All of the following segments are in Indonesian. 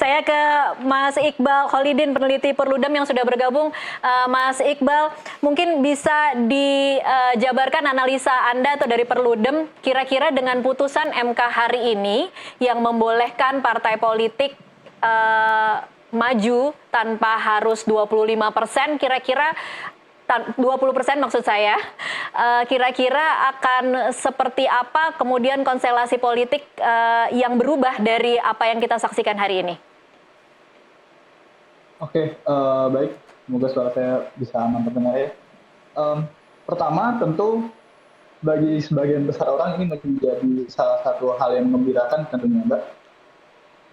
Saya ke Mas Iqbal Khalidin, peneliti Perludem yang sudah bergabung. Mas Iqbal, mungkin bisa dijabarkan analisa Anda atau dari Perludem, kira-kira dengan putusan MK hari ini yang membolehkan partai politik maju tanpa harus 25%, kira-kira 20% maksud saya, kira-kira akan seperti apa kemudian konstelasi politik yang berubah dari apa yang kita saksikan hari ini? Oke, baik. Semoga suara saya bisa aman terdengar ya. Pertama, tentu bagi sebagian besar orang ini menjadi salah satu hal yang mengembirakan tentunya, Mbak.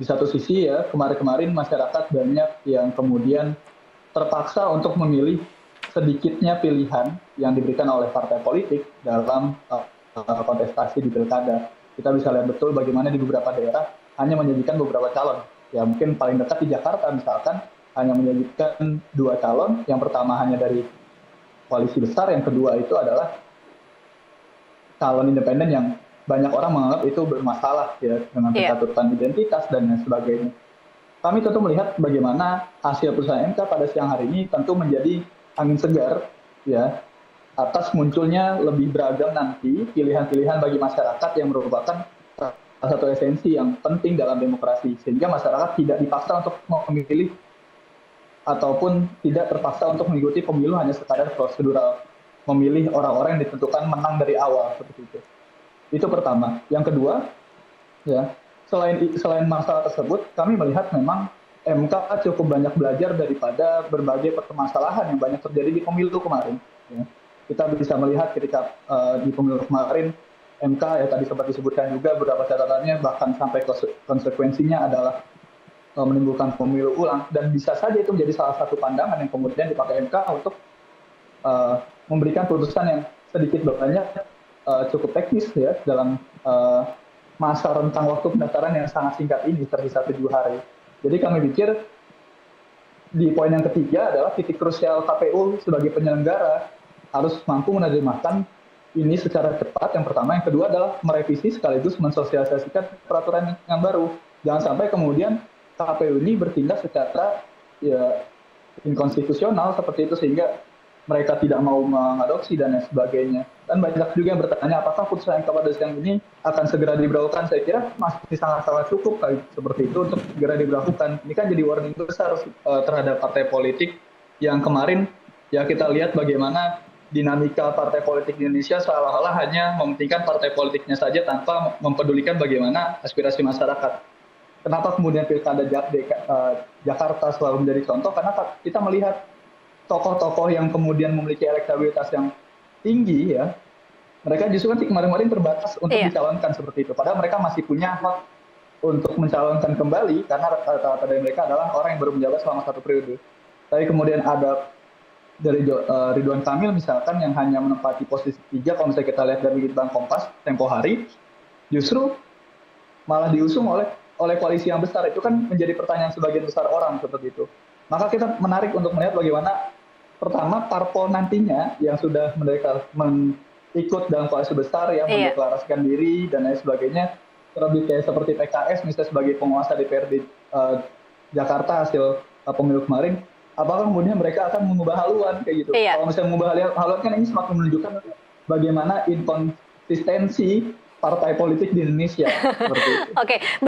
Di satu sisi ya, kemarin-kemarin masyarakat banyak yang kemudian terpaksa untuk memilih sedikitnya pilihan yang diberikan oleh partai politik dalam kontestasi di pilkada. Kita bisa lihat betul bagaimana di beberapa daerah hanya menyajikan beberapa calon. Ya mungkin paling dekat di Jakarta misalkan hanya menyajikan 2 calon. Yang pertama hanya dari koalisi besar, yang kedua itu adalah calon independen yang banyak orang menganggap itu bermasalah ya dengan pencatutan identitas dan lain sebagainya. Kami tentu melihat bagaimana hasil putusan MK pada siang hari ini tentu menjadi angin segar ya atas munculnya lebih beragam nanti pilihan-pilihan bagi masyarakat yang merupakan salah satu esensi yang penting dalam demokrasi, sehingga masyarakat tidak dipaksa untuk memilih ataupun tidak terpaksa untuk mengikuti pemilu hanya sekadar prosedural memilih orang-orang yang ditentukan menang dari awal seperti itu. Itu pertama. Yang kedua ya, selain masalah tersebut kami melihat memang MK cukup banyak belajar daripada berbagai permasalahan yang banyak terjadi di pemilu kemarin. Ya. Kita bisa melihat ketika di pemilu kemarin, MK ya tadi sempat disebutkan juga beberapa catatannya, bahkan sampai konsekuensinya adalah menimbulkan pemilu ulang, dan bisa saja itu menjadi salah satu pandangan yang kemudian dipakai MK untuk memberikan putusan yang sedikit banyak cukup teknis ya dalam masa rentang waktu pendaftaran yang sangat singkat ini, tersisa 7 hari. Jadi kami pikir di poin yang ketiga adalah titik krusial KPU sebagai penyelenggara harus mampu menerjemahkan ini secara cepat. Yang pertama, yang kedua adalah merevisi sekaligus mensosialisasikan peraturan yang baru. Jangan sampai kemudian KPU ini bertindak secara ya inkonstitusional seperti itu sehingga mereka tidak mau mengadopsi dan lain sebagainya. Dan banyak juga yang bertanya apakah putusan MK pada siang ini akan segera diberlakukan. Saya kira masih sangat-sangat cukup seperti itu untuk segera diberlakukan. Ini kan jadi warning besar terhadap partai politik yang kemarin ya kita lihat bagaimana dinamika partai politik di Indonesia seolah-olah hanya mementingkan partai politiknya saja tanpa mempedulikan bagaimana aspirasi masyarakat. Kenapa kemudian pilkada Jakarta selalu menjadi contoh? Karena kita melihat tokoh-tokoh yang kemudian memiliki elektabilitas yang tinggi ya, mereka justru kan kemarin-kemarin terbatas untuk dicalonkan seperti itu. Padahal mereka masih punya hak untuk mencalonkan kembali karena rata-rata dari mereka adalah orang yang baru menjabat selama 1 periode. Tapi kemudian ada dari Ridwan Kamil misalkan yang hanya menempati posisi 3, kalau misalnya kita lihat dari Litbang Kompas tempo hari, justru malah diusung oleh koalisi yang besar. Itu kan menjadi pertanyaan sebagian besar orang seperti itu. Maka kita menarik untuk melihat bagaimana pertama parpol nantinya yang sudah ikut dalam koalisi besar yang mendeklarasikan diri dan lain sebagainya, terlebih kayak seperti PKS misalnya sebagai penguasa DPRD Jakarta hasil pemilu kemarin, apakah kemudian mereka akan mengubah haluan kayak gitu? Kalau misalnya mengubah haluan kan ini semakin menunjukkan bagaimana inkonsistensi partai politik di Indonesia seperti itu. Oke.